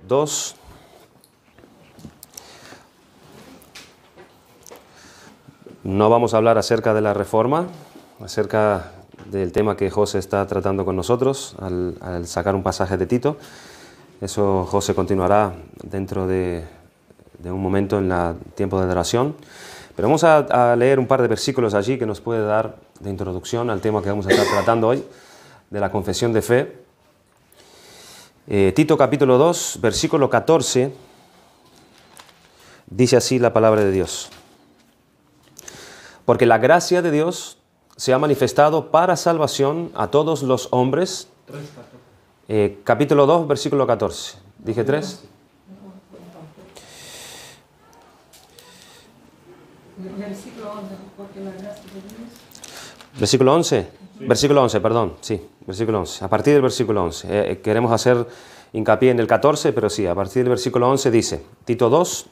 2. No vamos a hablar acerca de la Reforma, acerca del tema que José está tratando con nosotros al sacar un pasaje de Tito. Eso José continuará dentro de un momento en el tiempo de adoración. Pero vamos a leer un par de versículos allí que nos puede dar de introducción al tema que vamos a estar tratando hoy, de la confesión de fe. Tito capítulo 2, versículo 14, dice así la palabra de Dios. Porque la gracia de Dios se ha manifestado para salvación a todos los hombres. Capítulo 2, versículo 14. ¿Dije 3? Versículo 11, porque la gracia de Dios. ¿Versículo 11? Sí. Versículo 11, perdón. Sí, versículo 11. A partir del versículo 11. Queremos hacer hincapié en el 14, pero sí, a partir del versículo 11 dice, Tito 2,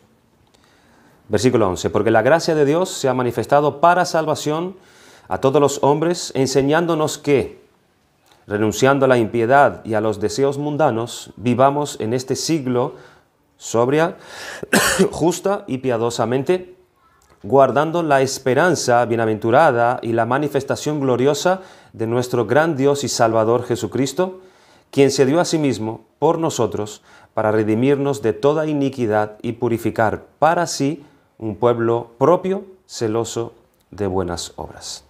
versículo 11. Porque la gracia de Dios se ha manifestado para salvación a todos los hombres, enseñándonos que, renunciando a la impiedad y a los deseos mundanos, vivamos en este siglo sobria, justa y piadosamente, guardando la esperanza bienaventurada y la manifestación gloriosa de nuestro gran Dios y Salvador Jesucristo, quien se dio a sí mismo por nosotros para redimirnos de toda iniquidad y purificar para sí un pueblo propio, celoso de buenas obras.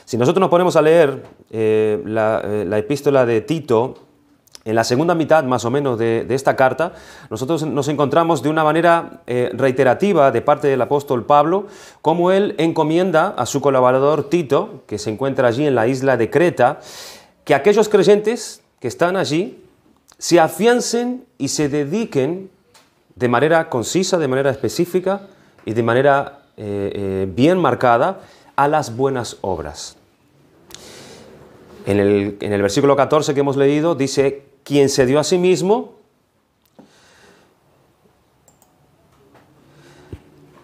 Si nosotros nos ponemos a leer la epístola de Tito, en la segunda mitad más o menos de esta carta, nosotros nos encontramos de una manera reiterativa de parte del apóstol Pablo, como él encomienda a su colaborador Tito, que se encuentra allí en la isla de Creta, que aquellos creyentes que están allí se afiancen y se dediquen de manera concisa, de manera específica y de manera bien marcada a las buenas obras. En el versículo 14 que hemos leído dice, quien se dio a sí mismo,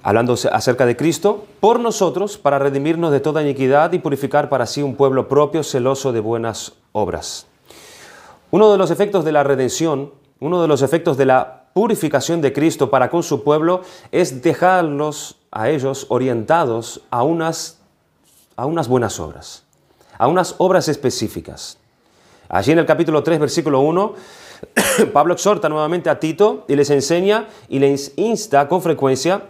hablando acerca de Cristo, por nosotros, para redimirnos de toda iniquidad y purificar para sí un pueblo propio, celoso de buenas obras. Uno de los efectos de la redención, uno de los efectos de la purificación de Cristo para con su pueblo, es dejarlos a ellos orientados a unas buenas obras, a unas obras específicas. Allí en el capítulo 3, versículo 1, Pablo exhorta nuevamente a Tito y les enseña y les insta con frecuencia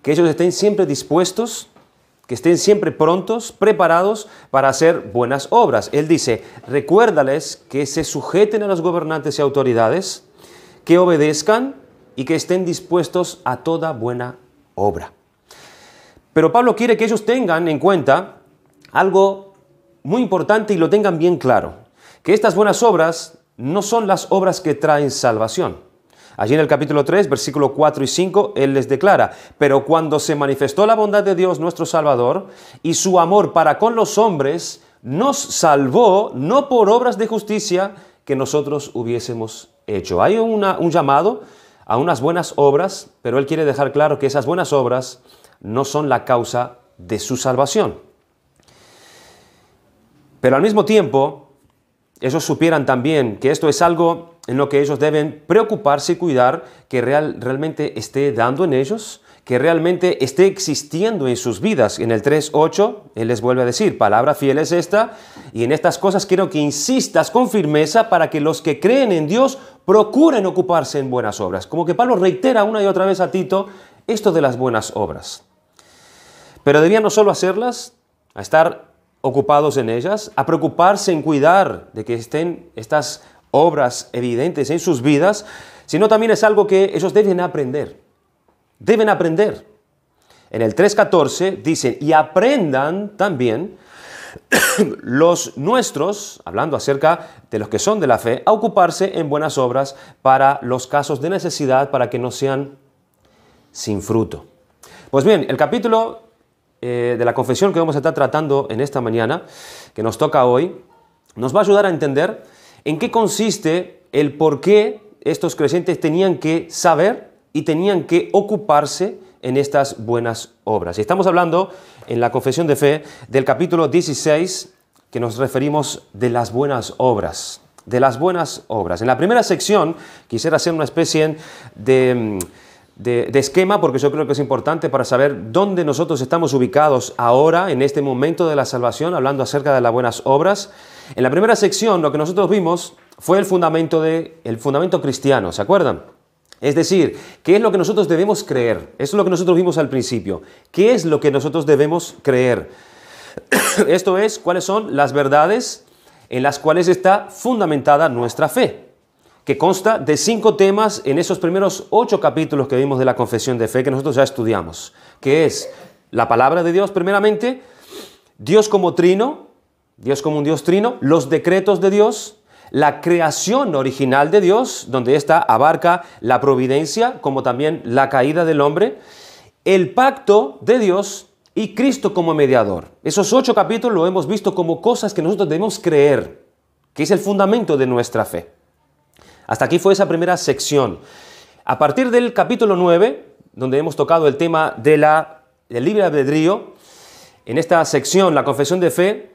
que ellos estén siempre dispuestos, que estén siempre prontos, preparados para hacer buenas obras. Él dice, recuérdales que se sujeten a los gobernantes y autoridades, que obedezcan y que estén dispuestos a toda buena obra. Pero Pablo quiere que ellos tengan en cuenta algo muy importante y lo tengan bien claro, que estas buenas obras no son las obras que traen salvación. Allí en el capítulo 3, versículo 4 y 5, él les declara, pero cuando se manifestó la bondad de Dios nuestro Salvador y su amor para con los hombres, nos salvó no por obras de justicia que nosotros hubiésemos hecho. Hay un llamado a unas buenas obras, pero él quiere dejar claro que esas buenas obras no son la causa de su salvación. Pero al mismo tiempo, ellos supieran también que esto es algo en lo que ellos deben preocuparse y cuidar, que realmente esté dando en ellos, que realmente esté existiendo en sus vidas. En el 3.8, él les vuelve a decir, palabra fiel es esta, y en estas cosas quiero que insistas con firmeza para que los que creen en Dios procuren ocuparse en buenas obras. Como que Pablo reitera una y otra vez a Tito esto de las buenas obras. Pero debían no solo hacerlas, a estar ocupados en ellas, a preocuparse en cuidar de que estén estas obras evidentes en sus vidas, sino también es algo que ellos deben aprender. Deben aprender. En el 3.14 dicen, y aprendan también los nuestros, hablando acerca de los que son de la fe, a ocuparse en buenas obras para los casos de necesidad, para que no sean sin fruto. Pues bien, el capítulo de la confesión que vamos a estar tratando en esta mañana, que nos toca hoy, nos va a ayudar a entender en qué consiste el por qué estos creyentes tenían que saber y tenían que ocuparse en estas buenas obras. Y estamos hablando en la confesión de fe del capítulo 16, que nos referimos de las buenas obras. de las buenas obras. En la primera sección quisiera hacer una especie de esquema, porque yo creo que es importante para saber dónde nosotros estamos ubicados ahora, en este momento de la salvación, hablando acerca de las buenas obras. En la primera sección lo que nosotros vimos fue el fundamento cristiano, ¿se acuerdan? Es decir, ¿qué es lo que nosotros debemos creer? Eso es lo que nosotros vimos al principio. ¿Qué es lo que nosotros debemos creer? Esto es, ¿cuáles son las verdades en las cuales está fundamentada nuestra fe? Que consta de 5 temas en esos primeros 8 capítulos que vimos de la confesión de fe que nosotros ya estudiamos. Que es la palabra de Dios primeramente, Dios como trino, Dios como un Dios trino, los decretos de Dios, la creación original de Dios, donde ésta abarca la providencia, como también la caída del hombre, el pacto de Dios y Cristo como mediador. Esos 8 capítulos lo hemos visto como cosas que nosotros debemos creer, que es el fundamento de nuestra fe. Hasta aquí fue esa primera sección. A partir del capítulo 9, donde hemos tocado el tema del libre albedrío, en esta sección, la confesión de fe,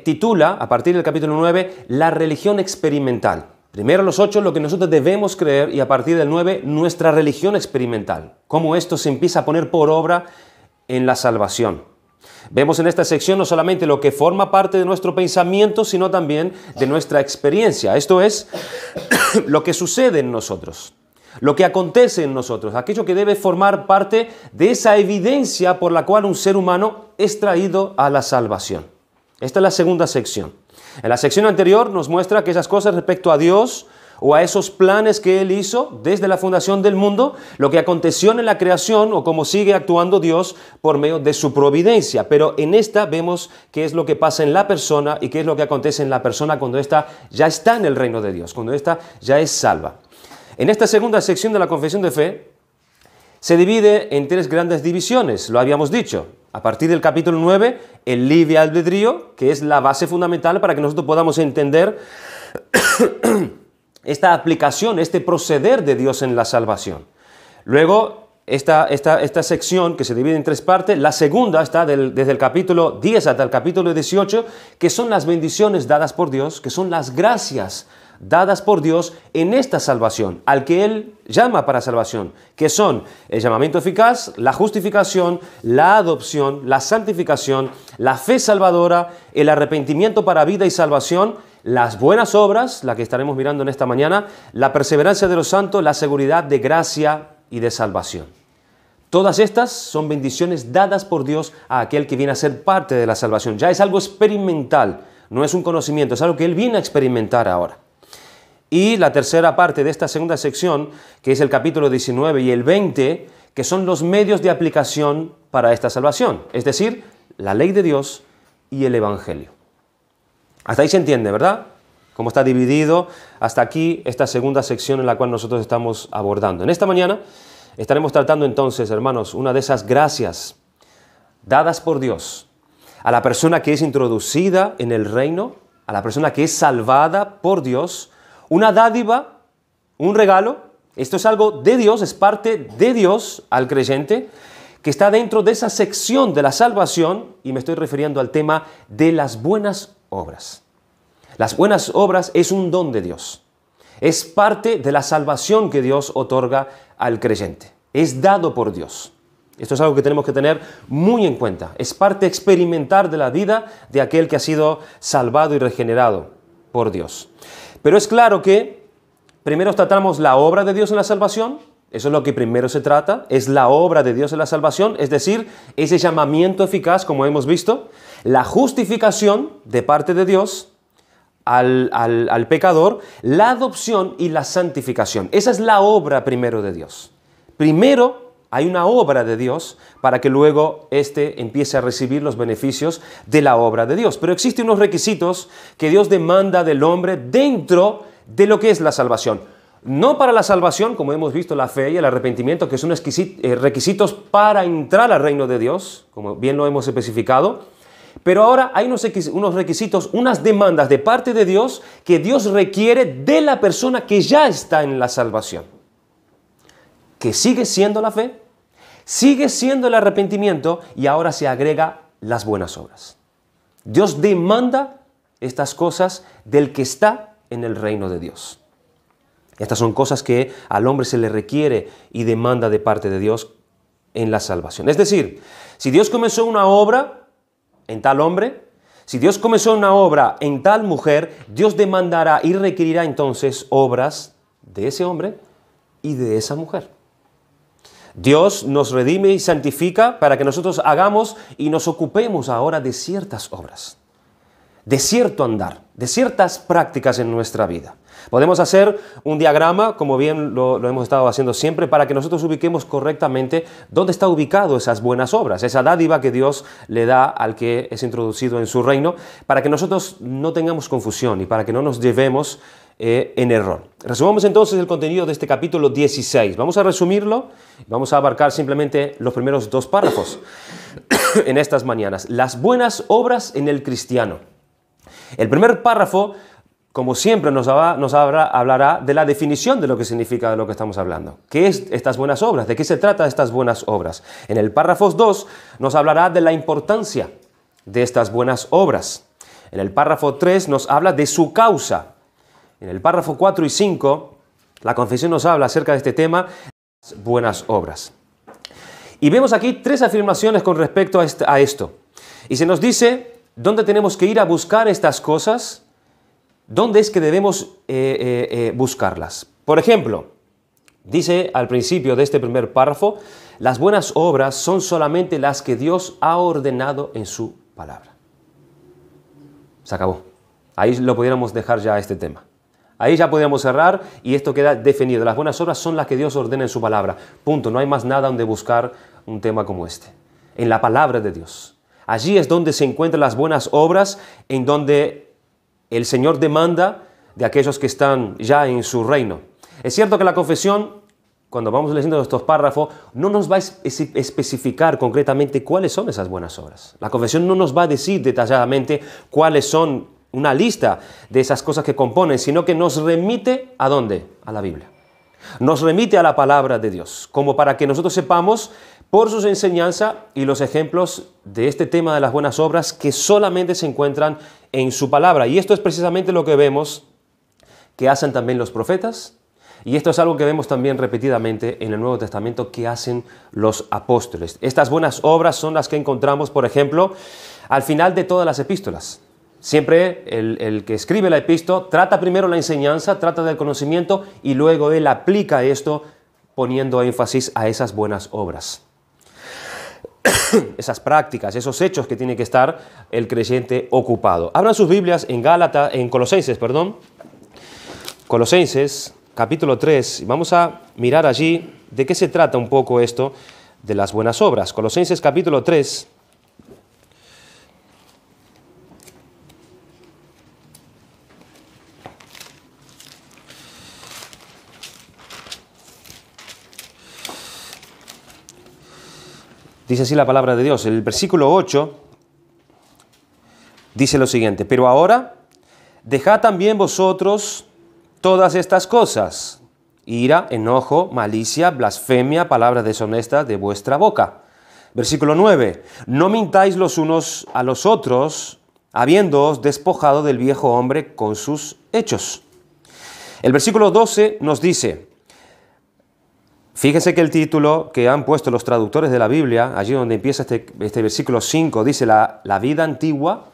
titula, a partir del capítulo 9, la religión experimental. Primero los 8, lo que nosotros debemos creer, y a partir del 9, nuestra religión experimental. Cómo esto se empieza a poner por obra en la salvación. Vemos en esta sección no solamente lo que forma parte de nuestro pensamiento, sino también de nuestra experiencia. Esto es lo que sucede en nosotros, lo que acontece en nosotros, aquello que debe formar parte de esa evidencia por la cual un ser humano es traído a la salvación. Esta es la segunda sección. En la sección anterior nos muestra aquellas cosas respecto a Dios o a esos planes que Él hizo desde la fundación del mundo, lo que aconteció en la creación o cómo sigue actuando Dios por medio de su providencia. Pero en esta vemos qué es lo que pasa en la persona y qué es lo que acontece en la persona cuando ésta ya está en el reino de Dios, cuando ésta ya es salva. En esta segunda sección de la confesión de fe se divide en 3 grandes divisiones, lo habíamos dicho. A partir del capítulo 9, el libre albedrío, que es la base fundamental para que nosotros podamos entender esta aplicación, este proceder de Dios en la salvación. Luego, esta sección que se divide en 3 partes, la segunda está desde el capítulo 10 hasta el capítulo 18, que son las bendiciones dadas por Dios, que son las gracias dadas por Dios en esta salvación, al que Él llama para salvación, que son el llamamiento eficaz, la justificación, la adopción, la santificación, la fe salvadora, el arrepentimiento para vida y salvación, las buenas obras, la que estaremos mirando en esta mañana, la perseverancia de los santos, la seguridad de gracia y de salvación. Todas estas son bendiciones dadas por Dios a aquel que viene a ser parte de la salvación. Ya es algo experimental, no es un conocimiento, es algo que Él viene a experimentar ahora. Y la tercera parte de esta segunda sección, que es el capítulo 19 y el 20, que son los medios de aplicación para esta salvación, es decir, la ley de Dios y el Evangelio. Hasta ahí se entiende, ¿verdad? Cómo está dividido hasta aquí esta segunda sección en la cual nosotros estamos abordando. En esta mañana estaremos tratando entonces, hermanos, una de esas gracias dadas por Dios a la persona que es introducida en el reino, a la persona que es salvada por Dios, una dádiva, un regalo. Esto es algo de Dios, es parte de Dios al creyente, que está dentro de esa sección de la salvación, y me estoy refiriendo al tema de las buenas obras. Las buenas obras es un don de Dios. Es parte de la salvación que Dios otorga al creyente. Es dado por Dios. Esto es algo que tenemos que tener muy en cuenta. Es parte experimental de la vida de aquel que ha sido salvado y regenerado por Dios. Pero es claro que primero tratamos la obra de Dios en la salvación. Eso es lo que primero se trata, es la obra de Dios en la salvación, es decir, ese llamamiento eficaz, como hemos visto, la justificación de parte de Dios al pecador, la adopción y la santificación. Esa es la obra primero de Dios. Primero hay una obra de Dios para que luego éste empiece a recibir los beneficios de la obra de Dios. Pero existen unos requisitos que Dios demanda del hombre dentro de lo que es la salvación. No para la salvación, como hemos visto, la fe y el arrepentimiento, que son requisitos para entrar al reino de Dios, como bien lo hemos especificado. Pero ahora hay unos requisitos, unas demandas de parte de Dios que Dios requiere de la persona que ya está en la salvación. Que sigue siendo la fe, sigue siendo el arrepentimiento y ahora se agrega las buenas obras. Dios demanda estas cosas del que está en el reino de Dios. Estas son cosas que al hombre se le requiere y demanda de parte de Dios en la salvación. Es decir, si Dios comenzó una obra en tal hombre, si Dios comenzó una obra en tal mujer, Dios demandará y requerirá entonces obras de ese hombre y de esa mujer. Dios nos redime y santifica para que nosotros hagamos y nos ocupemos ahora de ciertas obras, de cierto andar, de ciertas prácticas en nuestra vida. Podemos hacer un diagrama, como bien lo hemos estado haciendo siempre, para que nosotros ubiquemos correctamente dónde está ubicado esas buenas obras, esa dádiva que Dios le da al que es introducido en su reino, para que nosotros no tengamos confusión y para que no nos llevemos en error. Resumamos entonces el contenido de este capítulo 16. Vamos a resumirlo, vamos a abarcar simplemente los primeros 2 párrafos en estas mañanas. Las buenas obras en el cristiano. El primer párrafo, como siempre, nos hablará de la definición de lo que significa de lo que estamos hablando. ¿Qué es estas buenas obras? ¿De qué se trata estas buenas obras? En el párrafo 2 nos hablará de la importancia de estas buenas obras. En el párrafo 3 nos habla de su causa. En el párrafo 4 y 5, la confesión nos habla acerca de este tema, las buenas obras. Y vemos aquí 3 afirmaciones con respecto a esto. Y se nos dice dónde tenemos que ir a buscar estas cosas, dónde es que debemos buscarlas. Por ejemplo, dice al principio de este primer párrafo, las buenas obras son solamente las que Dios ha ordenado en su palabra. Se acabó. Ahí lo pudiéramos dejar ya este tema. Ahí ya podríamos cerrar y esto queda definido. Las buenas obras son las que Dios ordena en su palabra. Punto. No hay más nada donde buscar un tema como este. En la palabra de Dios. Allí es donde se encuentran las buenas obras, en donde el Señor demanda de aquellos que están ya en su reino. Es cierto que la confesión, cuando vamos leyendo estos párrafos, no nos va a especificar concretamente cuáles son esas buenas obras. La confesión no nos va a decir detalladamente cuáles son una lista de esas cosas que componen, sino que nos remite ¿a dónde? A la Biblia. Nos remite a la palabra de Dios, como para que nosotros sepamos por sus enseñanzas y los ejemplos de este tema de las buenas obras que solamente se encuentran en su palabra. Y esto es precisamente lo que vemos que hacen también los profetas, y esto es algo que vemos también repetidamente en el Nuevo Testamento que hacen los apóstoles. Estas buenas obras son las que encontramos, por ejemplo, al final de todas las epístolas. Siempre el que escribe la epístola trata primero la enseñanza, trata del conocimiento y luego él aplica esto poniendo énfasis a esas buenas obras. Esas prácticas, esos hechos que tiene que estar el creyente ocupado. Abran sus Biblias en Colosenses, Colosenses capítulo 3. Vamos a mirar allí de qué se trata un poco esto de las buenas obras. Colosenses capítulo 3. Dice así la palabra de Dios. El versículo 8 dice lo siguiente: pero ahora dejad también vosotros todas estas cosas: ira, enojo, malicia, blasfemia, palabra deshonesta de vuestra boca. Versículo 9: no mintáis los unos a los otros, habiéndoos despojado del viejo hombre con sus hechos. El versículo 12 nos dice, fíjense que el título que han puesto los traductores de la Biblia, allí donde empieza este versículo 5, dice la vida antigua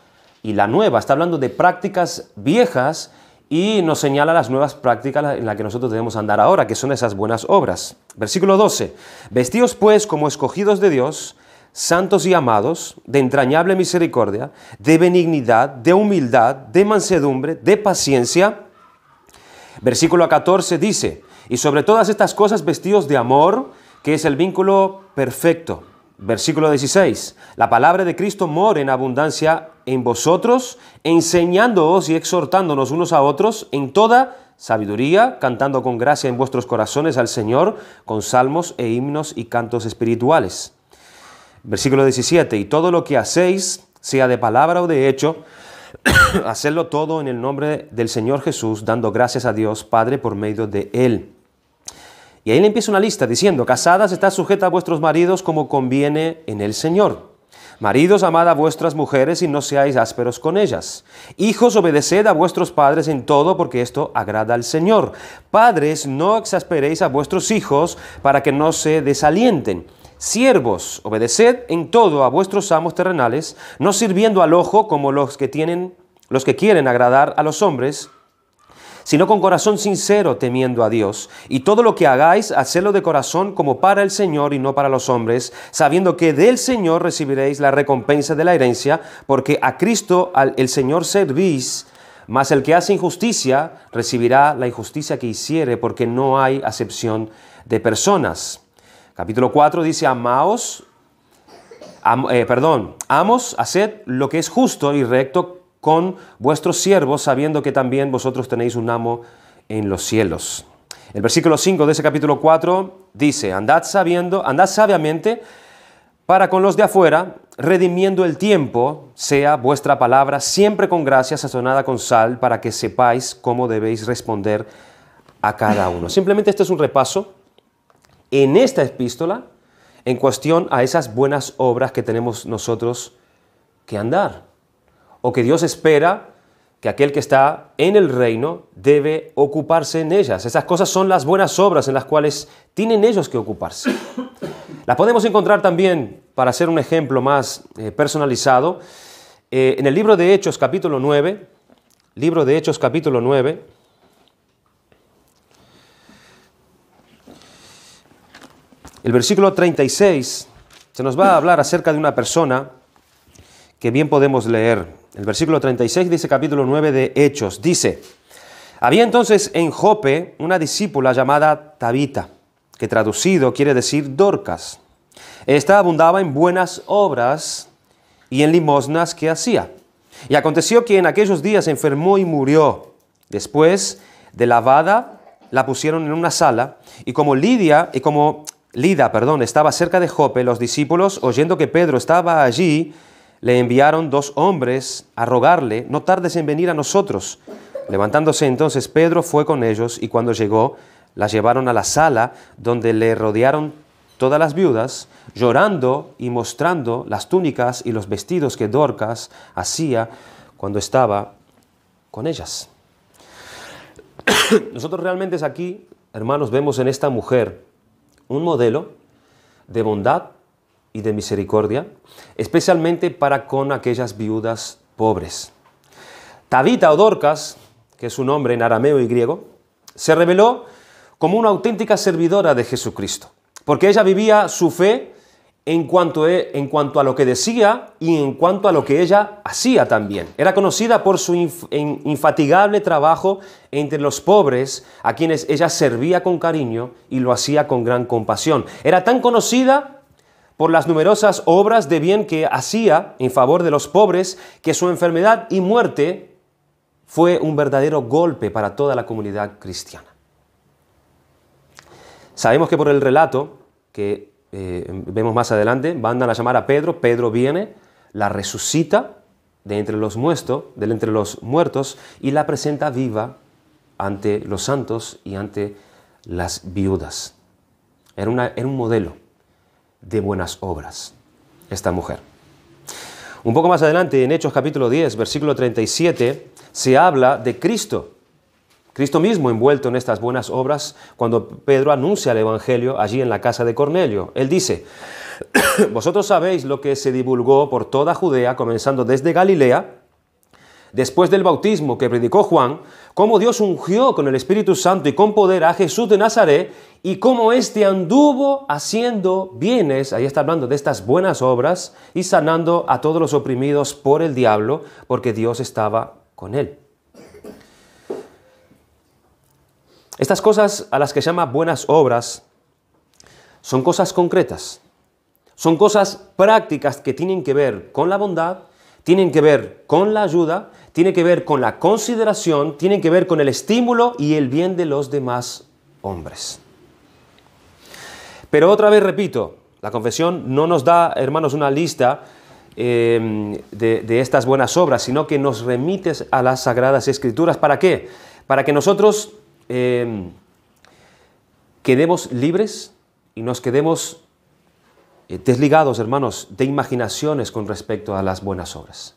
y la nueva. Está hablando de prácticas viejas y nos señala las nuevas prácticas en las que nosotros debemos andar ahora, que son esas buenas obras. Versículo 12. Vestíos pues como escogidos de Dios, santos y amados, de entrañable misericordia, de benignidad, de humildad, de mansedumbre, de paciencia. Versículo 14 dice, y sobre todas estas cosas vestíos de amor, que es el vínculo perfecto. Versículo 16, la palabra de Cristo mora en abundancia en vosotros, enseñándoos y exhortándonos unos a otros en toda sabiduría, cantando con gracia en vuestros corazones al Señor, con salmos e himnos y cantos espirituales. Versículo 17, y todo lo que hacéis, sea de palabra o de hecho, hacedlo todo en el nombre del Señor Jesús, dando gracias a Dios Padre por medio de Él. Y ahí le empieza una lista diciendo, casadas, estad sujetas a vuestros maridos como conviene en el Señor. Maridos, amad a vuestras mujeres y no seáis ásperos con ellas. Hijos, obedeced a vuestros padres en todo, porque esto agrada al Señor. Padres, no exasperéis a vuestros hijos para que no se desalienten. Siervos, obedeced en todo a vuestros amos terrenales, no sirviendo al ojo como los que quieren agradar a los hombres, sino con corazón sincero, temiendo a Dios. Y todo lo que hagáis, hacedlo de corazón como para el Señor y no para los hombres, sabiendo que del Señor recibiréis la recompensa de la herencia, porque a Cristo el Señor servís, mas el que hace injusticia recibirá la injusticia que hiciere, porque no hay acepción de personas. Capítulo 4 dice, amos, haced lo que es justo y recto con vuestros siervos, sabiendo que también vosotros tenéis un amo en los cielos. El versículo 5 de ese capítulo 4 dice, andad sabiamente para con los de afuera, redimiendo el tiempo, sea vuestra palabra siempre con gracia, sazonada con sal, para que sepáis cómo debéis responder a cada uno. Simplemente este es un repaso en esta epístola en cuestión a esas buenas obras que tenemos nosotros que andar, o que Dios espera que aquel que está en el reino debe ocuparse en ellas. Esas cosas son las buenas obras en las cuales tienen ellos que ocuparse. Las podemos encontrar también, para hacer un ejemplo más personalizado, en el libro de Hechos capítulo 9, el versículo 36, se nos va a hablar acerca de una persona que bien podemos leer. El versículo 36 de ese capítulo 9 de Hechos dice, había entonces en Jope una discípula llamada Tabita, que traducido quiere decir Dorcas. Esta abundaba en buenas obras y en limosnas que hacía. Y aconteció que en aquellos días enfermó y murió. Después de lavada, la pusieron en una sala, y como Lida estaba cerca de Jope, los discípulos, oyendo que Pedro estaba allí, le enviaron 2 hombres a rogarle, no tardes en venir a nosotros. Levantándose entonces Pedro fue con ellos, y cuando llegó, la llevaron a la sala, donde le rodearon todas las viudas, llorando y mostrando las túnicas y los vestidos que Dorcas hacía cuando estaba con ellas. Nosotros realmente aquí, hermanos, vemos en esta mujer un modelo de bondad y de misericordia, especialmente para con aquellas viudas pobres. Tabita o Dorcas, que es su nombre en arameo y griego, se reveló como una auténtica servidora de Jesucristo, porque ella vivía su fe en cuanto a lo que decía y en cuanto a lo que ella hacía también. Era conocida por su infatigable trabajo entre los pobres, a quienes ella servía con cariño y lo hacía con gran compasión. Era tan conocida por las numerosas obras de bien que hacía en favor de los pobres, que su enfermedad y muerte fue un verdadero golpe para toda la comunidad cristiana. Sabemos que por el relato que vemos más adelante, mandan a llamar a Pedro, Pedro viene, la resucita de entre los muertos y la presenta viva ante los santos y ante las viudas. Era un modelo de buenas obras, esta mujer. Un poco más adelante, en Hechos capítulo 10, versículo 37, se habla de Cristo. Cristo mismo envuelto en estas buenas obras cuando Pedro anuncia el Evangelio allí en la casa de Cornelio. Él dice, vosotros sabéis lo que se divulgó por toda Judea, comenzando desde Galilea, después del bautismo que predicó Juan, cómo Dios ungió con el Espíritu Santo y con poder a Jesús de Nazaret, y cómo éste anduvo haciendo bienes, ahí está hablando de estas buenas obras, y sanando a todos los oprimidos por el diablo, porque Dios estaba con él. Estas cosas a las que llama buenas obras son cosas concretas, son cosas prácticas que tienen que ver con la bondad, tienen que ver con la ayuda, tienen que ver con la consideración, tienen que ver con el estímulo y el bien de los demás hombres. Pero otra vez repito, la confesión no nos da, hermanos, una lista de estas buenas obras, sino que nos remite a las Sagradas Escrituras. ¿Para qué? Para que nosotros quedemos libres y nos quedemos desligados, hermanos, de imaginaciones con respecto a las buenas obras.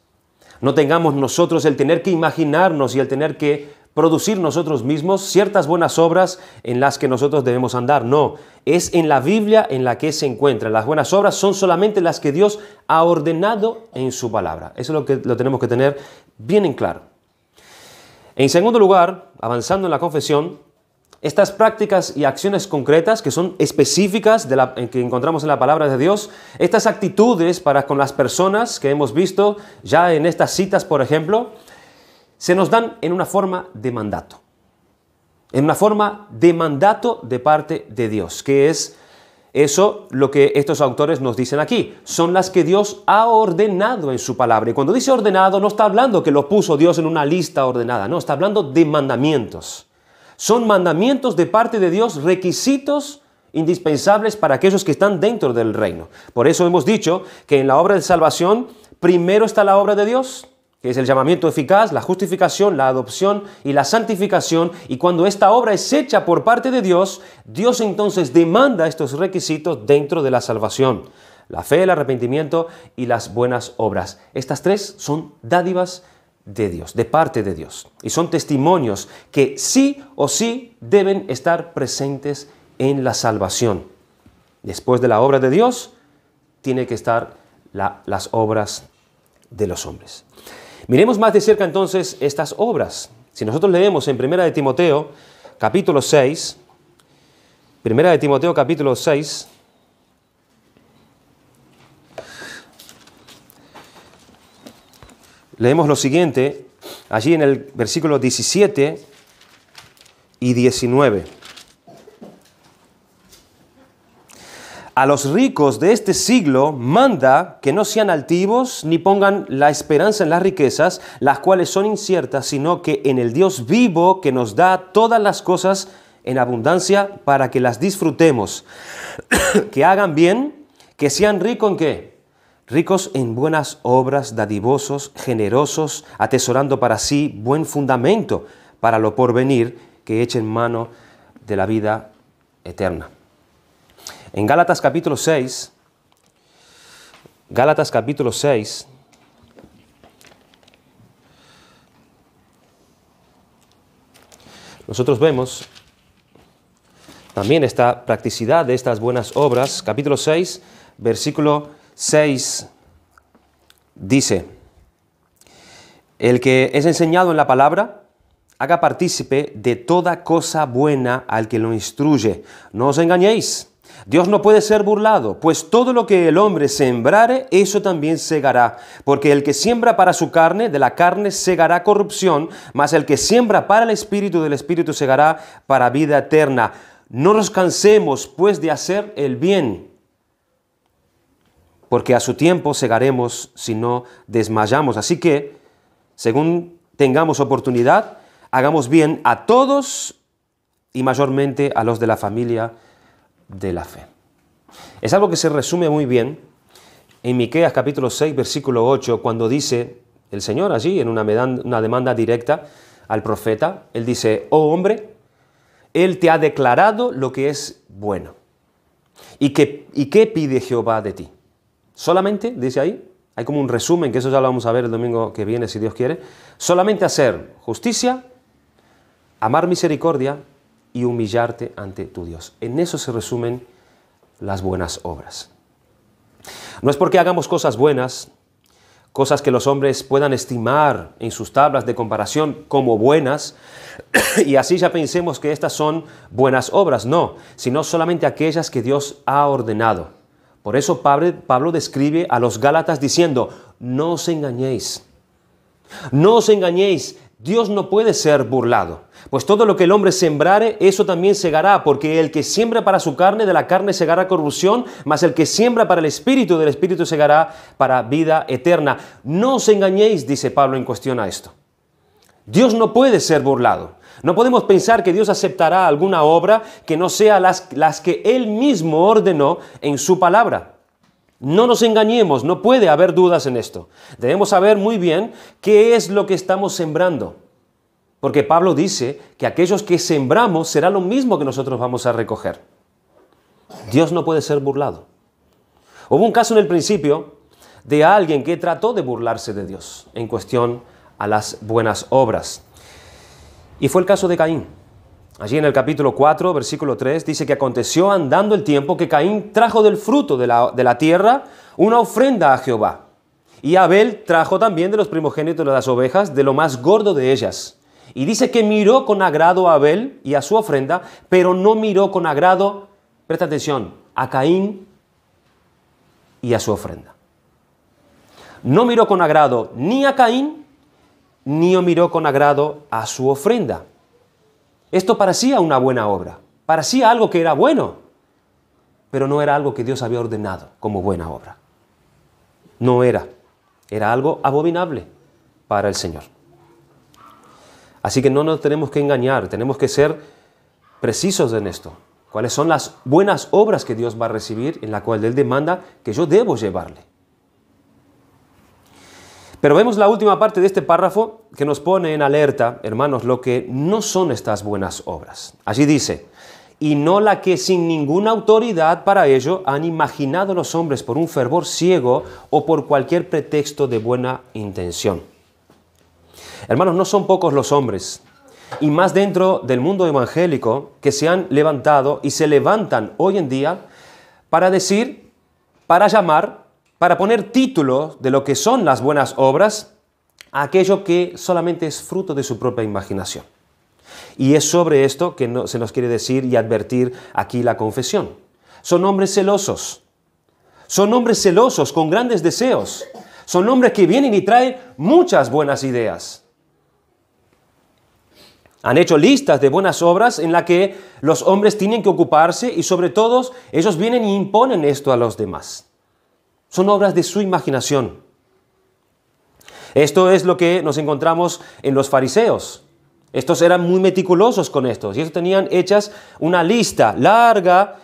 No tengamos nosotros el tener que imaginarnos y el tener que producir nosotros mismos ciertas buenas obras en las que nosotros debemos andar. No, es en la Biblia en la que se encuentran. Las buenas obras son solamente las que Dios ha ordenado en su palabra. Eso es lo que lo tenemos que tener bien en claro. En segundo lugar, avanzando en la confesión, estas prácticas y acciones concretas que son específicas que encontramos en la palabra de Dios, estas actitudes para con las personas que hemos visto ya en estas citas, por ejemplo, se nos dan en una forma de mandato. En una forma de mandato de parte de Dios, que es eso lo que estos autores nos dicen aquí. Son las que Dios ha ordenado en su palabra. Y cuando dice ordenado, no está hablando que lo puso Dios en una lista ordenada. No, está hablando de mandamientos. Son mandamientos de parte de Dios, requisitos indispensables para aquellos que están dentro del reino. Por eso hemos dicho que en la obra de salvación, primero está la obra de Dios, que es el llamamiento eficaz, la justificación, la adopción y la santificación. Y cuando esta obra es hecha por parte de Dios, Dios entonces demanda estos requisitos dentro de la salvación: la fe, el arrepentimiento y las buenas obras. Estas tres son dádivas de Dios, de parte de Dios. Y son testimonios que sí o sí deben estar presentes en la salvación. Después de la obra de Dios, tiene que estar las obras de los hombres. Miremos más de cerca entonces estas obras. Si nosotros leemos en 1 de Timoteo, capítulo 6, 1 de Timoteo, capítulo 6, leemos lo siguiente, allí en el versículo 17 y 19. A los ricos de este siglo manda que no sean altivos ni pongan la esperanza en las riquezas, las cuales son inciertas, sino que en el Dios vivo que nos da todas las cosas en abundancia para que las disfrutemos. Que hagan bien, que sean ricos en ¿qué? Ricos en buenas obras, dadivosos, generosos, atesorando para sí buen fundamento para lo porvenir, que echen mano de la vida eterna. En Gálatas capítulo 6, nosotros vemos también esta practicidad de estas buenas obras. Capítulo 6, versículo 6 dice: el que es enseñado en la palabra, haga partícipe de toda cosa buena al que lo instruye. No os engañéis. Dios no puede ser burlado, pues todo lo que el hombre sembrare, eso también segará. Porque el que siembra para su carne, de la carne segará corrupción, mas el que siembra para el Espíritu, del Espíritu segará para vida eterna. No nos cansemos, pues, de hacer el bien, porque a su tiempo segaremos si no desmayamos. Así que, según tengamos oportunidad, hagamos bien a todos y mayormente a los de la familia de la fe. Es algo que se resume muy bien en Miqueas capítulo 6, versículo 8, cuando dice el Señor allí en una demanda directa al profeta. Él dice: oh hombre, Él te ha declarado lo que es bueno. ¿Y qué pide Jehová de ti? Solamente, dice ahí, hay como un resumen, que eso ya lo vamos a ver el domingo que viene, si Dios quiere. Solamente hacer justicia, amar misericordia y humillarte ante tu Dios. En eso se resumen las buenas obras. No es porque hagamos cosas buenas, cosas que los hombres puedan estimar en sus tablas de comparación como buenas, y así ya pensemos que estas son buenas obras. No, sino solamente aquellas que Dios ha ordenado. Por eso Pablo describe a los Gálatas diciendo: no os engañéis. No os engañéis. Dios no puede ser burlado, pues todo lo que el hombre sembrare, eso también segará, porque el que siembra para su carne, de la carne segará corrupción, mas el que siembra para el Espíritu, del Espíritu segará para vida eterna. No os engañéis, dice Pablo en cuestión a esto. Dios no puede ser burlado. No podemos pensar que Dios aceptará alguna obra que no sea las que Él mismo ordenó en su palabra. No nos engañemos, no puede haber dudas en esto. Debemos saber muy bien qué es lo que estamos sembrando. Porque Pablo dice que aquellos que sembramos será lo mismo que nosotros vamos a recoger. Dios no puede ser burlado. Hubo un caso en el principio de alguien que trató de burlarse de Dios en cuestión a las buenas obras. Y fue el caso de Caín. Allí en el capítulo 4, versículo 3, dice que aconteció andando el tiempo que Caín trajo del fruto de la tierra una ofrenda a Jehová. Y Abel trajo también de los primogénitos de las ovejas, de lo más gordo de ellas. Y dice que miró con agrado a Abel y a su ofrenda, pero no miró con agrado, presta atención, a Caín y a su ofrenda. No miró con agrado ni a Caín, ni miró con agrado a su ofrenda. Esto parecía una buena obra, parecía algo que era bueno, pero no era algo que Dios había ordenado como buena obra. No era algo abominable para el Señor. Así que no nos tenemos que engañar, tenemos que ser precisos en esto. ¿Cuáles son las buenas obras que Dios va a recibir, en la cual Él demanda que yo debo llevarle? Pero vemos la última parte de este párrafo que nos pone en alerta, hermanos, lo que no son estas buenas obras. Allí dice, y no la que sin ninguna autoridad para ello han imaginado los hombres por un fervor ciego o por cualquier pretexto de buena intención. Hermanos, no son pocos los hombres, y más dentro del mundo evangélico, que se han levantado y se levantan hoy en día para decir, para llamar, para poner título de lo que son las buenas obras a aquello que solamente es fruto de su propia imaginación. Y es sobre esto que se nos quiere decir y advertir aquí la confesión. Son hombres celosos. Son hombres celosos con grandes deseos. Son hombres que vienen y traen muchas buenas ideas. Han hecho listas de buenas obras en las que los hombres tienen que ocuparse y sobre todo ellos vienen y imponen esto a los demás. Son obras de su imaginación. Esto es lo que nos encontramos en los fariseos. Estos eran muy meticulosos con esto y ellos tenían hechas una lista larga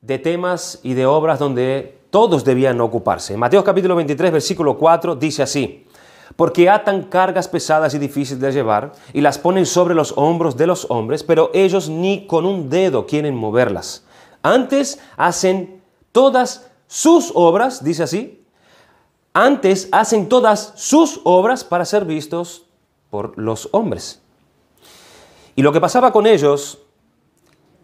de temas y de obras donde todos debían ocuparse. En Mateo capítulo 23, versículo 4 dice así: porque atan cargas pesadas y difíciles de llevar y las ponen sobre los hombros de los hombres, pero ellos ni con un dedo quieren moverlas. Antes hacen todas sus obras, dice así, antes hacen todas sus obras para ser vistos por los hombres. Y lo que pasaba con ellos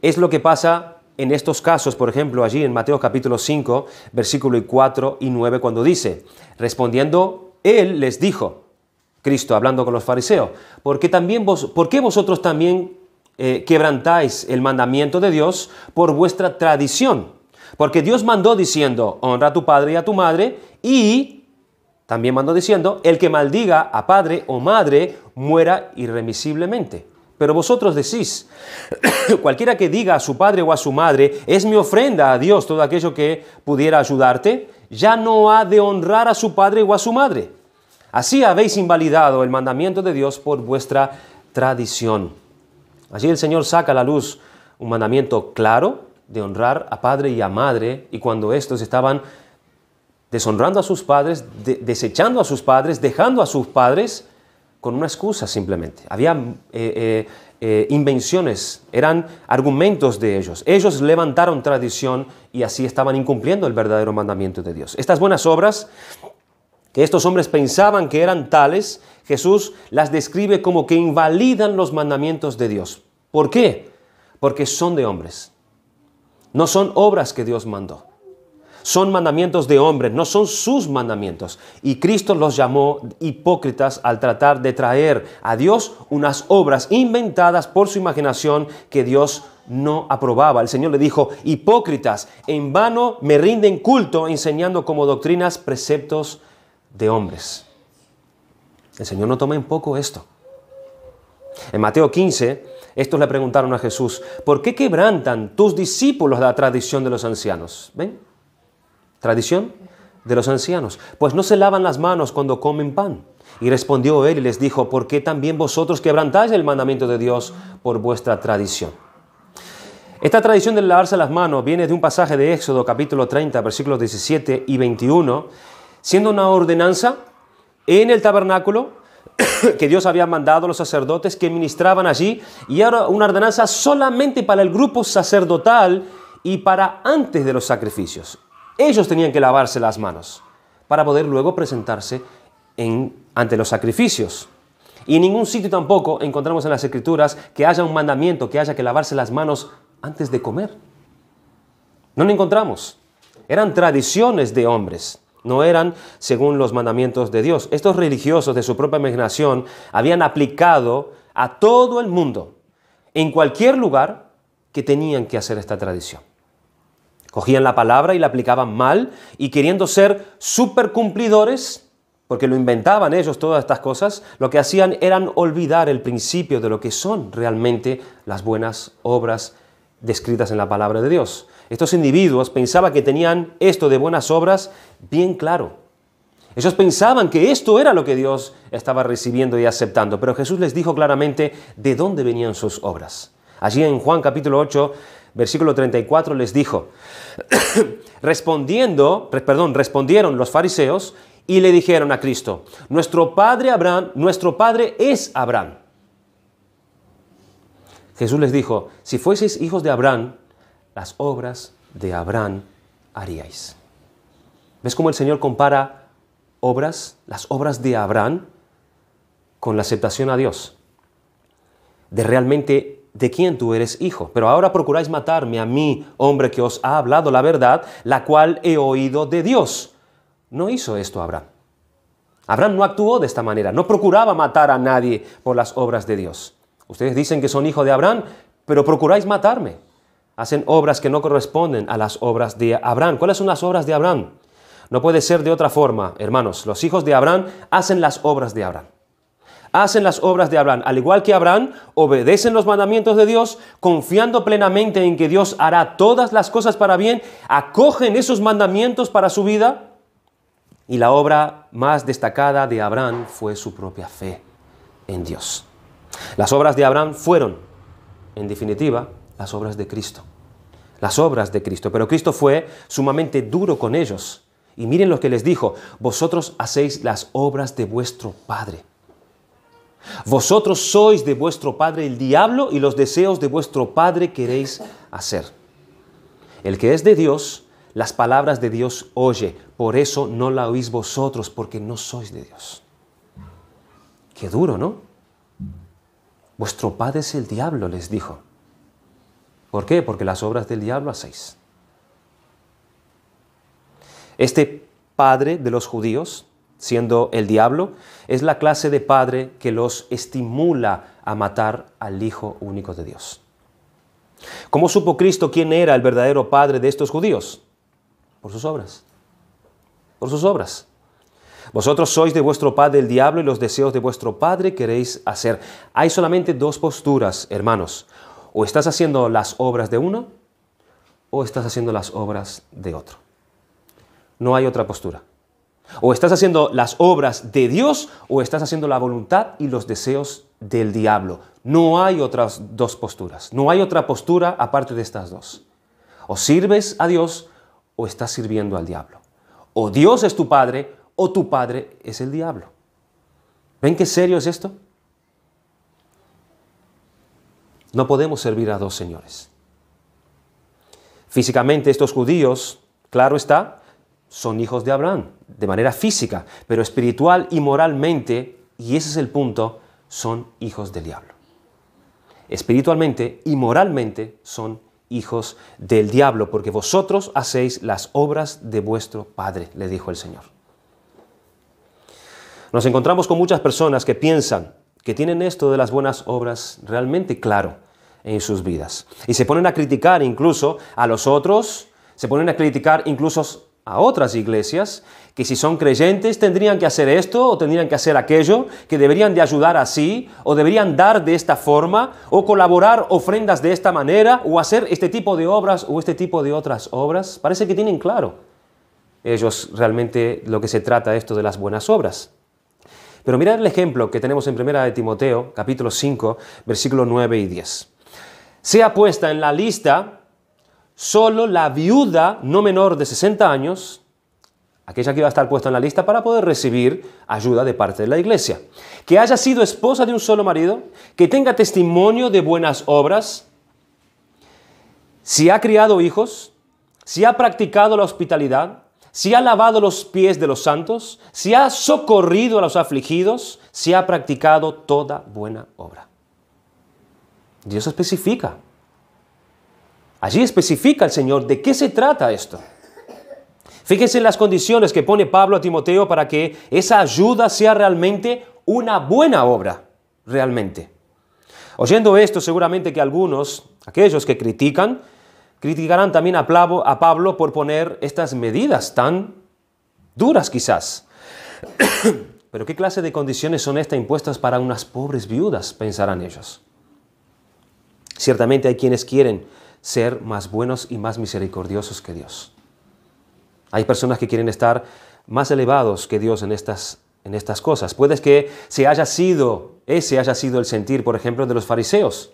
es lo que pasa en estos casos, por ejemplo, allí en Mateo capítulo 5, versículo 4 y 9, cuando dice, respondiendo, Él les dijo, Cristo hablando con los fariseos, ¿por qué vosotros también quebrantáis el mandamiento de Dios por vuestra tradición? Porque Dios mandó diciendo, honra a tu padre y a tu madre, y también mandó diciendo, el que maldiga a padre o madre muera irremisiblemente. Pero vosotros decís, cualquiera que diga a su padre o a su madre, es mi ofrenda a Dios todo aquello que pudiera ayudarte, ya no ha de honrar a su padre o a su madre. Así habéis invalidado el mandamiento de Dios por vuestra tradición. Allí el Señor saca a la luz un mandamiento claro de honrar a padre y a madre, y cuando estos estaban deshonrando a sus padres, desechando a sus padres, dejando a sus padres, con una excusa simplemente. Había invenciones, eran argumentos de ellos. Ellos levantaron tradición y así estaban incumpliendo el verdadero mandamiento de Dios. Estas buenas obras que estos hombres pensaban que eran tales, Jesús las describe como que invalidan los mandamientos de Dios. ¿Por qué? Porque son de hombres. No son obras que Dios mandó. Son mandamientos de hombres, no son sus mandamientos. Y Cristo los llamó hipócritas al tratar de traer a Dios unas obras inventadas por su imaginación que Dios no aprobaba. El Señor le dijo, hipócritas, en vano me rinden culto enseñando como doctrinas preceptos de hombres. El Señor no toma en poco esto. En Mateo 15, estos le preguntaron a Jesús, ¿por qué quebrantan tus discípulos la tradición de los ancianos? ¿Ven? Tradición de los ancianos. Pues no se lavan las manos cuando comen pan. Y respondió él y les dijo, ¿por qué también vosotros quebrantáis el mandamiento de Dios por vuestra tradición? Esta tradición de lavarse las manos viene de un pasaje de Éxodo capítulo 30, versículos 17 y 21, siendo una ordenanza en el tabernáculo que Dios había mandado a los sacerdotes que ministraban allí, y era una ordenanza solamente para el grupo sacerdotal y para antes de los sacrificios. Ellos tenían que lavarse las manos para poder luego presentarse ante los sacrificios. Y en ningún sitio tampoco encontramos en las Escrituras que haya un mandamiento, que haya que lavarse las manos antes de comer. No lo encontramos. Eran tradiciones de hombres, no eran según los mandamientos de Dios. Estos religiosos de su propia imaginación habían aplicado a todo el mundo, en cualquier lugar, que tenían que hacer esta tradición. Cogían la palabra y la aplicaban mal, y queriendo ser súper cumplidores, porque lo inventaban ellos todas estas cosas, lo que hacían eran olvidar el principio de lo que son realmente las buenas obras descritas en la palabra de Dios. Estos individuos pensaban que tenían esto de buenas obras bien claro. Ellos pensaban que esto era lo que Dios estaba recibiendo y aceptando, pero Jesús les dijo claramente de dónde venían sus obras. Allí en Juan capítulo 8, versículo 34 les dijo, respondieron los fariseos y le dijeron a Cristo, nuestro padre es Abraham. Jesús les dijo, si fueseis hijos de Abraham, las obras de Abraham haríais. ¿Ves cómo el Señor compara las obras de Abraham, con la aceptación a Dios? De realmente de quién tú eres hijo. Pero ahora procuráis matarme a mí, hombre que os ha hablado la verdad, la cual he oído de Dios. No hizo esto Abraham. Abraham no actuó de esta manera, no procuraba matar a nadie por las obras de Dios. Ustedes dicen que son hijos de Abraham, pero procuráis matarme. Hacen obras que no corresponden a las obras de Abraham. ¿Cuáles son las obras de Abraham? No puede ser de otra forma, hermanos. Los hijos de Abraham hacen las obras de Abraham. Hacen las obras de Abraham. Al igual que Abraham, obedecen los mandamientos de Dios, confiando plenamente en que Dios hará todas las cosas para bien, acogen esos mandamientos para su vida. Y la obra más destacada de Abraham fue su propia fe en Dios. Las obras de Abraham fueron, en definitiva, las obras de Cristo. Las obras de Cristo. Pero Cristo fue sumamente duro con ellos. Y miren lo que les dijo, vosotros hacéis las obras de vuestro padre. Vosotros sois de vuestro padre el diablo y los deseos de vuestro padre queréis hacer. El que es de Dios, las palabras de Dios oye. Por eso no la oís vosotros, porque no sois de Dios. Qué duro, ¿no? Vuestro padre es el diablo, les dijo. ¿Por qué? Porque las obras del diablo hacéis. Este padre de los judíos, siendo el diablo, es la clase de padre que los estimula a matar al Hijo único de Dios. ¿Cómo supo Cristo quién era el verdadero padre de estos judíos? Por sus obras. Por sus obras. Vosotros sois de vuestro padre el diablo y los deseos de vuestro padre queréis hacer. Hay solamente dos posturas, hermanos. O estás haciendo las obras de uno o estás haciendo las obras de otro. No hay otra postura. O estás haciendo las obras de Dios o estás haciendo la voluntad y los deseos del diablo. No hay otras dos posturas. No hay otra postura aparte de estas dos. O sirves a Dios o estás sirviendo al diablo. O Dios es tu padre o tu padre es el diablo. ¿Ven qué serio es esto? No podemos servir a dos señores. Físicamente estos judíos, claro está, son hijos de Abraham, de manera física, pero espiritual y moralmente, y ese es el punto, son hijos del diablo. Espiritualmente y moralmente son hijos del diablo, porque vosotros hacéis las obras de vuestro padre, le dijo el Señor. Nos encontramos con muchas personas que piensan que tienen esto de las buenas obras realmente claro en sus vidas. Y se ponen a criticar incluso a los otros, se ponen a criticar incluso a otras iglesias, que si son creyentes tendrían que hacer esto o tendrían que hacer aquello, que deberían de ayudar así, o deberían dar de esta forma, o colaborar ofrendas de esta manera, o hacer este tipo de obras o este tipo de otras obras. Parece que tienen claro ellos realmente lo que se trata esto de las buenas obras. Pero mirad el ejemplo que tenemos en 1 de Timoteo, capítulo 5, versículos 9 y 10. Sea puesta en la lista solo la viuda no menor de 60 años, aquella que va a estar puesta en la lista para poder recibir ayuda de parte de la iglesia, que haya sido esposa de un solo marido, que tenga testimonio de buenas obras, si ha criado hijos, si ha practicado la hospitalidad, si ha lavado los pies de los santos, si ha socorrido a los afligidos, si ha practicado toda buena obra. Dios especifica. Allí especifica el Señor de qué se trata esto. Fíjense en las condiciones que pone Pablo a Timoteo para que esa ayuda sea realmente una buena obra, realmente. Oyendo esto, seguramente que aquellos que criticarán también a Pablo por poner estas medidas tan duras quizás. Pero ¿qué clase de condiciones son estas impuestas para unas pobres viudas?, pensarán ellos. Ciertamente hay quienes quieren ser más buenos y más misericordiosos que Dios. Hay personas que quieren estar más elevados que Dios en estas cosas. Puede que ese haya sido el sentir, por ejemplo, de los fariseos.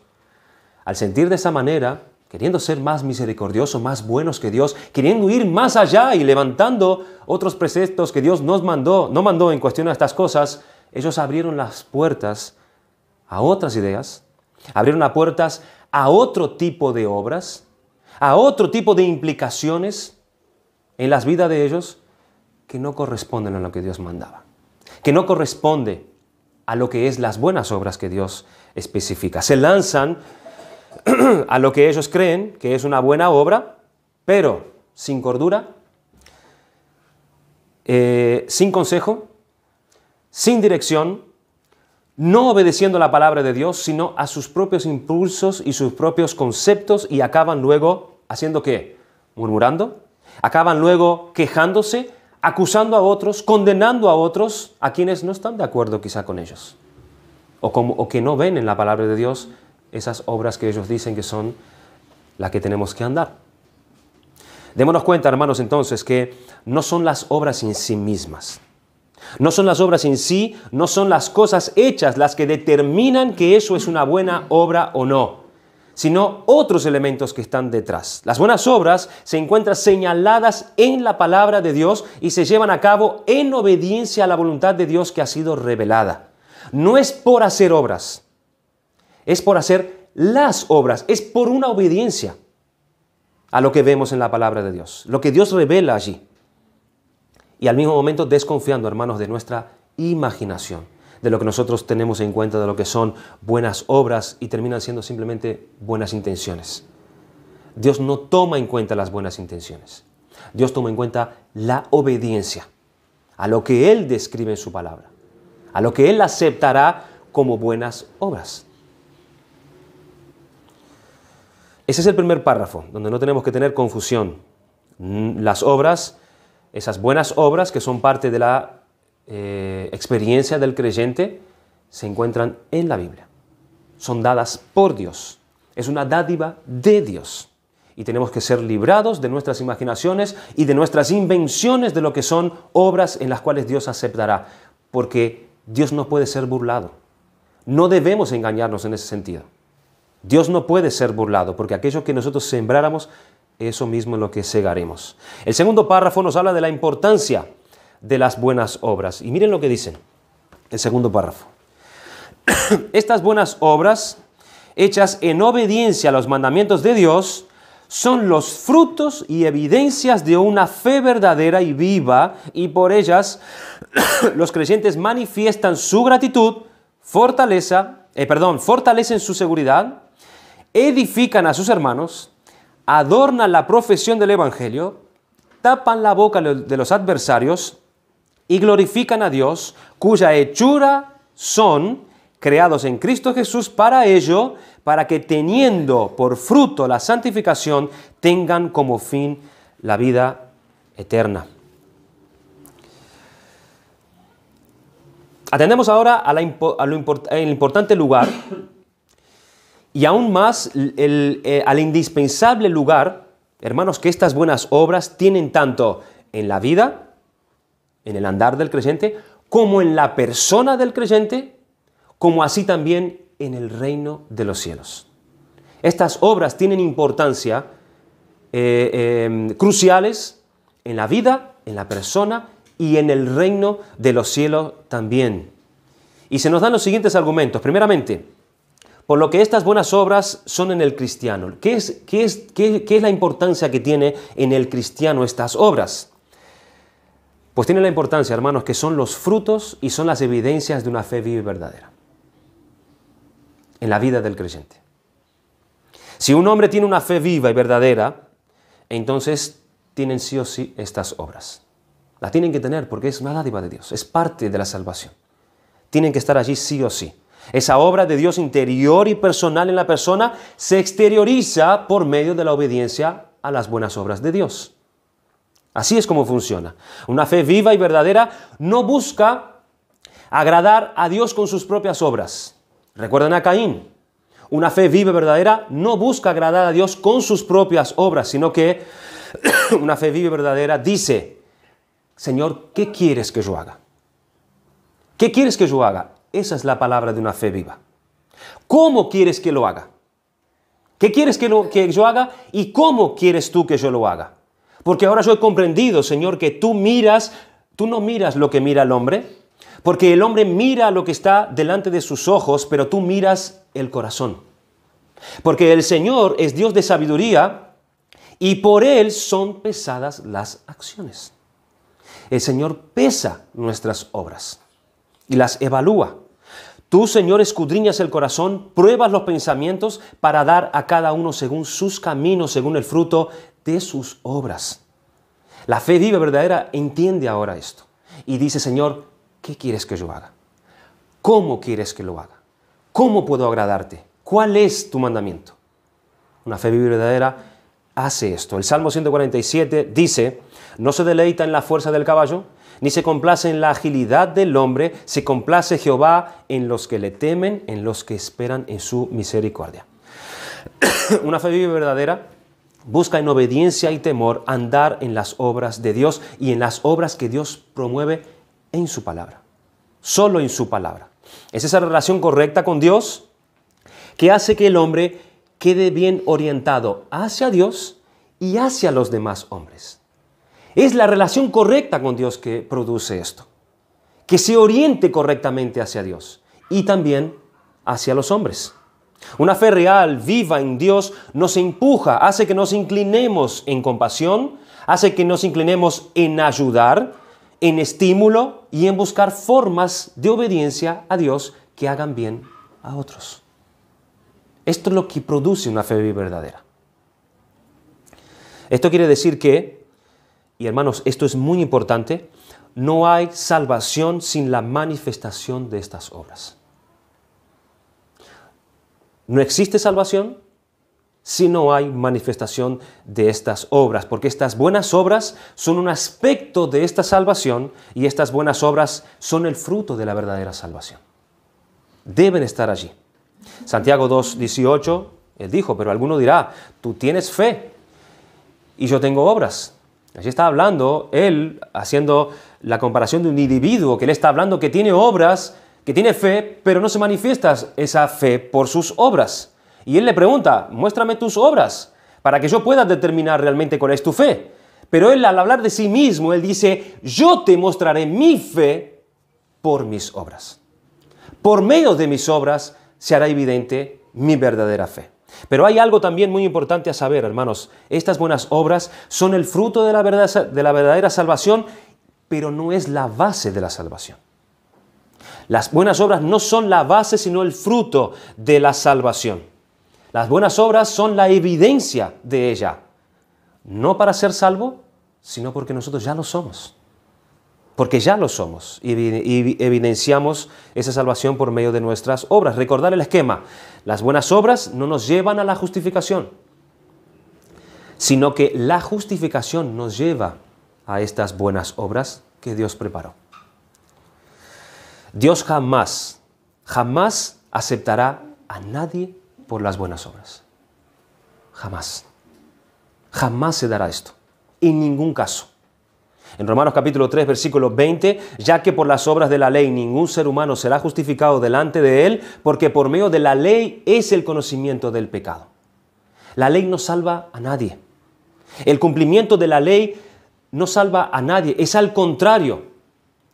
Al sentir de esa manera, queriendo ser más misericordiosos, más buenos que Dios, queriendo ir más allá y levantando otros preceptos que Dios no mandó en cuestión a estas cosas, ellos abrieron las puertas a otras ideas, abrieron las puertas a otro tipo de obras, a otro tipo de implicaciones en las vidas de ellos que no corresponden a lo que Dios mandaba, que no corresponde a lo que es las buenas obras que Dios especifica. Se lanzan a lo que ellos creen que es una buena obra, pero sin cordura, sin consejo, sin dirección, no obedeciendo la palabra de Dios, sino a sus propios impulsos y sus propios conceptos, y acaban luego haciendo ¿qué? Murmurando. Acaban luego quejándose, acusando a otros, condenando a otros, a quienes no están de acuerdo quizá con ellos. O que no ven en la palabra de Dios esas obras que ellos dicen que son las que tenemos que andar. Démonos cuenta, hermanos, entonces, que no son las obras en sí mismas. No son las obras en sí, no son las cosas hechas las que determinan que eso es una buena obra o no, sino otros elementos que están detrás. Las buenas obras se encuentran señaladas en la palabra de Dios y se llevan a cabo en obediencia a la voluntad de Dios que ha sido revelada. No es por hacer obras, es por hacer las obras, es por una obediencia a lo que vemos en la palabra de Dios, lo que Dios revela allí. Y al mismo momento desconfiando, hermanos, de nuestra imaginación, de lo que nosotros tenemos en cuenta, de lo que son buenas obras y terminan siendo simplemente buenas intenciones. Dios no toma en cuenta las buenas intenciones. Dios toma en cuenta la obediencia a lo que Él describe en su palabra, a lo que Él aceptará como buenas obras. Ese es el primer párrafo, donde no tenemos que tener confusión. Las obras, esas buenas obras que son parte de la experiencia del creyente, se encuentran en la Biblia. Son dadas por Dios. Es una dádiva de Dios. Y tenemos que ser librados de nuestras imaginaciones y de nuestras invenciones de lo que son obras en las cuales Dios aceptará. Porque Dios no puede ser burlado. No debemos engañarnos en ese sentido. Dios no puede ser burlado, porque aquello que nosotros sembráramos, eso mismo es lo que segaremos. El segundo párrafo nos habla de la importancia de las buenas obras. Y miren lo que dicen el segundo párrafo. Estas buenas obras, hechas en obediencia a los mandamientos de Dios, son los frutos y evidencias de una fe verdadera y viva, y por ellas los creyentes manifiestan su gratitud, fortalecen su seguridad, edifican a sus hermanos, adornan la profesión del Evangelio, tapan la boca de los adversarios y glorifican a Dios, cuya hechura son creados en Cristo Jesús para ello, para que teniendo por fruto la santificación, tengan como fin la vida eterna. Atendemos ahora al importante lugar y aún más al indispensable lugar, hermanos, que estas buenas obras tienen tanto en la vida, en el andar del creyente, como en la persona del creyente, como así también en el reino de los cielos. Estas obras tienen importancia cruciales en la vida, en la persona y en el reino de los cielos también. Y se nos dan los siguientes argumentos. Primeramente, por lo que estas buenas obras son en el cristiano. ¿Qué es la importancia que tiene en el cristiano estas obras? Pues tiene la importancia, hermanos, que son los frutos y son las evidencias de una fe viva y verdadera en la vida del creyente. Si un hombre tiene una fe viva y verdadera, entonces tienen sí o sí estas obras. La tienen que tener porque es una dádiva de Dios, es parte de la salvación. Tienen que estar allí sí o sí. Esa obra de Dios interior y personal en la persona se exterioriza por medio de la obediencia a las buenas obras de Dios. Así es como funciona. Una fe viva y verdadera no busca agradar a Dios con sus propias obras. Recuerden a Caín. Una fe viva y verdadera no busca agradar a Dios con sus propias obras, sino que una fe viva y verdadera dice: Señor, ¿qué quieres que yo haga? ¿Qué quieres que yo haga? Esa es la palabra de una fe viva. ¿Cómo quieres que lo haga? ¿Qué quieres que yo haga y cómo quieres tú que yo lo haga? Porque ahora yo he comprendido, Señor, que tú no miras lo que mira el hombre, porque el hombre mira lo que está delante de sus ojos, pero tú miras el corazón. Porque el Señor es Dios de sabiduría y por Él son pesadas las acciones. El Señor pesa nuestras obras y las evalúa. Tú, Señor, escudriñas el corazón, pruebas los pensamientos para dar a cada uno según sus caminos, según el fruto de sus obras. La fe viva y verdadera entiende ahora esto y dice: Señor, ¿qué quieres que yo haga? ¿Cómo quieres que lo haga? ¿Cómo puedo agradarte? ¿Cuál es tu mandamiento? Una fe viva y verdadera hace esto. El Salmo 147 dice: no se deleita en la fuerza del caballo, ni se complace en la agilidad del hombre, se complace Jehová en los que le temen, en los que esperan en su misericordia. Una fe viva y verdadera busca en obediencia y temor andar en las obras de Dios y en las obras que Dios promueve en su palabra, solo en su palabra. Es esa relación correcta con Dios que hace que el hombre quede bien orientado hacia Dios y hacia los demás hombres. Es la relación correcta con Dios que produce esto, que se oriente correctamente hacia Dios y también hacia los hombres. Una fe real, viva en Dios, nos empuja, hace que nos inclinemos en compasión, hace que nos inclinemos en ayudar, en estímulo y en buscar formas de obediencia a Dios que hagan bien a otros. Esto es lo que produce una fe viva y verdadera. Esto quiere decir que, y hermanos, esto es muy importante, no hay salvación sin la manifestación de estas obras. No existe salvación si no hay manifestación de estas obras, porque estas buenas obras son un aspecto de esta salvación y estas buenas obras son el fruto de la verdadera salvación. Deben estar allí. Santiago 2:18, él dijo: pero alguno dirá, tú tienes fe y yo tengo obras. Allí está hablando él, haciendo la comparación de un individuo, que él está hablando que tiene obras, que tiene fe, pero no se manifiesta esa fe por sus obras. Y él le pregunta: muéstrame tus obras, para que yo pueda determinar realmente cuál es tu fe. Pero él, al hablar de sí mismo, él dice: yo te mostraré mi fe por mis obras. Por medio de mis obras se hará evidente mi verdadera fe. Pero hay algo también muy importante a saber, hermanos. Estas buenas obras son el fruto de la verdadera salvación, pero no es la base de la salvación. Las buenas obras no son la base, sino el fruto de la salvación. Las buenas obras son la evidencia de ella. No para ser salvo, sino porque nosotros ya lo somos. Porque ya lo somos y evidenciamos esa salvación por medio de nuestras obras. Recordar el esquema: las buenas obras no nos llevan a la justificación, sino que la justificación nos lleva a estas buenas obras que Dios preparó. Dios jamás aceptará a nadie por las buenas obras. Jamás. Jamás se dará esto. En ningún caso. En Romanos capítulo 3, versículo 20, ya que por las obras de la ley ningún ser humano será justificado delante de él, porque por medio de la ley es el conocimiento del pecado. La ley no salva a nadie. El cumplimiento de la ley no salva a nadie. Es al contrario.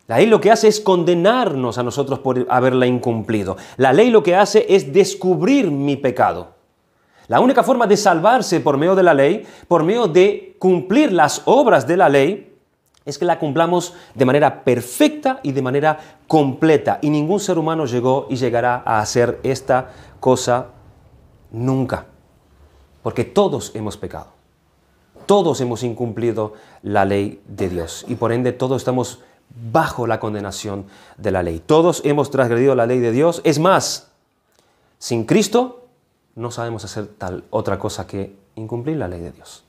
La ley lo que hace es condenarnos a nosotros por haberla incumplido. La ley lo que hace es descubrir mi pecado. La única forma de salvarse por medio de la ley, por medio de cumplir las obras de la ley, es que la cumplamos de manera perfecta y de manera completa. Y ningún ser humano llegó y llegará a hacer esta cosa nunca. Porque todos hemos pecado. Todos hemos incumplido la ley de Dios. Y por ende todos estamos bajo la condenación de la ley. Todos hemos transgredido la ley de Dios. Es más, sin Cristo no sabemos hacer tal otra cosa que incumplir la ley de Dios.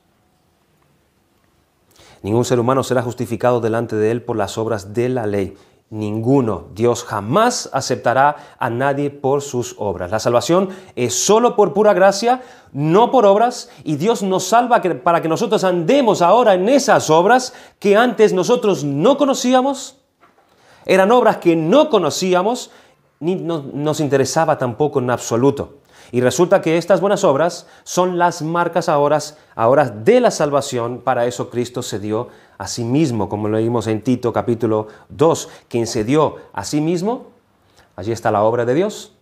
Ningún ser humano será justificado delante de Él por las obras de la ley. Ninguno. Dios jamás aceptará a nadie por sus obras. La salvación es solo por pura gracia, no por obras, y Dios nos salva para que nosotros andemos ahora en esas obras que antes nosotros no conocíamos. Eran obras que no conocíamos, ni nos interesaba tampoco en absoluto. Y resulta que estas buenas obras son las marcas ahora de la salvación. Para eso Cristo se dio a sí mismo, como leímos en Tito capítulo 2. Quien se dio a sí mismo, allí está la obra de Dios.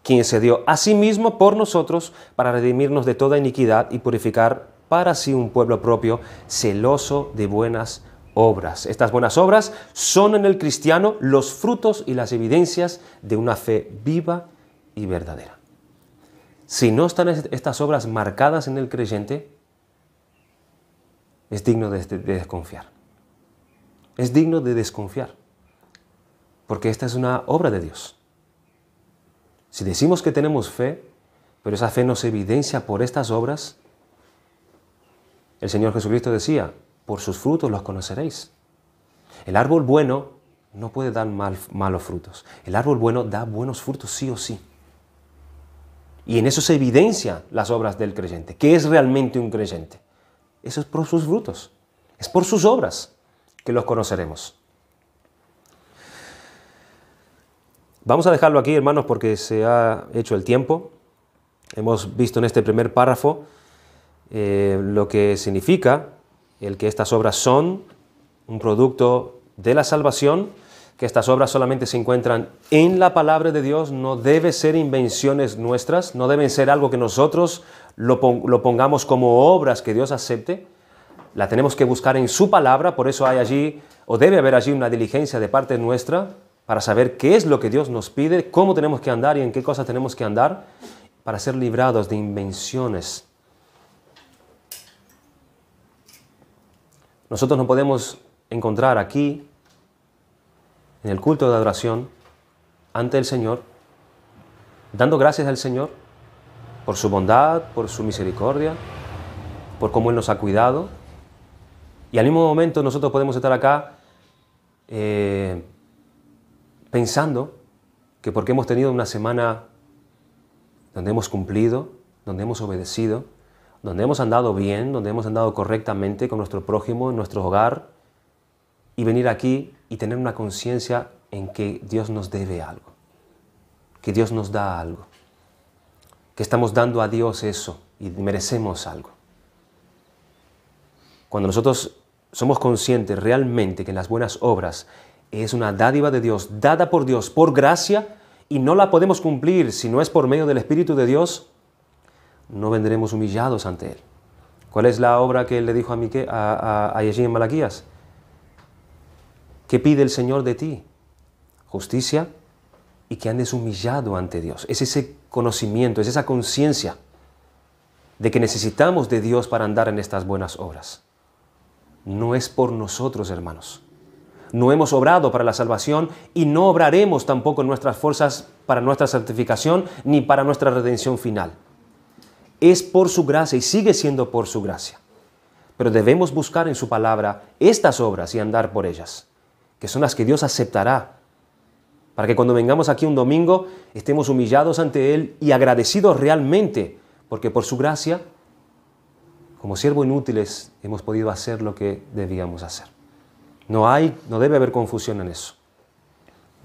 Quien se dio a sí mismo por nosotros para redimirnos de toda iniquidad y purificar para sí un pueblo propio, celoso de buenas obras. Estas buenas obras son en el cristiano los frutos y las evidencias de una fe viva y verdadera. Si no están estas obras marcadas en el creyente, es digno de desconfiar. Es digno de desconfiar, porque esta es una obra de Dios. Si decimos que tenemos fe, pero esa fe no se evidencia por estas obras, el Señor Jesucristo decía, por sus frutos los conoceréis. El árbol bueno no puede dar malos frutos. El árbol bueno da buenos frutos sí o sí. Y en eso se evidencian las obras del creyente. ¿Qué es realmente un creyente? Eso es por sus frutos. Es por sus obras que los conoceremos. Vamos a dejarlo aquí, hermanos, porque se ha hecho el tiempo. Hemos visto en este primer párrafo lo que significa el que estas obras son un producto de la salvación, que estas obras solamente se encuentran en la palabra de Dios, no deben ser invenciones nuestras, no deben ser algo que nosotros lo pongamos como obras que Dios acepte. La tenemos que buscar en su palabra, por eso hay allí, o debe haber allí una diligencia de parte nuestra para saber qué es lo que Dios nos pide, cómo tenemos que andar y en qué cosas tenemos que andar para ser librados de invenciones. Nosotros no podemos encontrar aquí, en el culto de adoración, ante el Señor, dando gracias al Señor por su bondad, por su misericordia, por cómo Él nos ha cuidado. Y al mismo momento nosotros podemos estar acá pensando que porque hemos tenido una semana donde hemos cumplido, donde hemos obedecido, donde hemos andado bien, donde hemos andado correctamente con nuestro prójimo, en nuestro hogar, y venir aquí y tener una conciencia en que Dios nos debe algo, que Dios nos da algo, que estamos dando a Dios eso y merecemos algo. Cuando nosotros somos conscientes realmente que las buenas obras es una dádiva de Dios, dada por Dios, por gracia, y no la podemos cumplir si no es por medio del Espíritu de Dios, no vendremos humillados ante Él. ¿Cuál es la obra que Él le dijo allí en Malaquías? ¿Qué pide el Señor de ti? Justicia y que andes humillado ante Dios. Es ese conocimiento, es esa conciencia de que necesitamos de Dios para andar en estas buenas obras. No es por nosotros, hermanos. No hemos obrado para la salvación y no obraremos tampoco en nuestras fuerzas para nuestra santificación ni para nuestra redención final. Es por su gracia y sigue siendo por su gracia. Pero debemos buscar en su palabra estas obras y andar por ellas, que son las que Dios aceptará, para que cuando vengamos aquí un domingo estemos humillados ante Él y agradecidos realmente, porque por su gracia, como siervos inútiles, hemos podido hacer lo que debíamos hacer. No debe haber confusión en eso.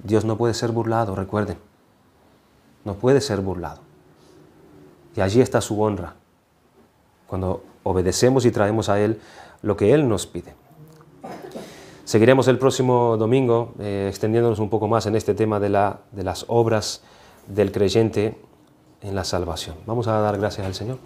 Dios no puede ser burlado, recuerden. No puede ser burlado. Y allí está su honra, cuando obedecemos y traemos a Él lo que Él nos pide. Seguiremos el próximo domingo extendiéndonos un poco más en este tema de las obras del creyente en la salvación. Vamos a dar gracias al Señor.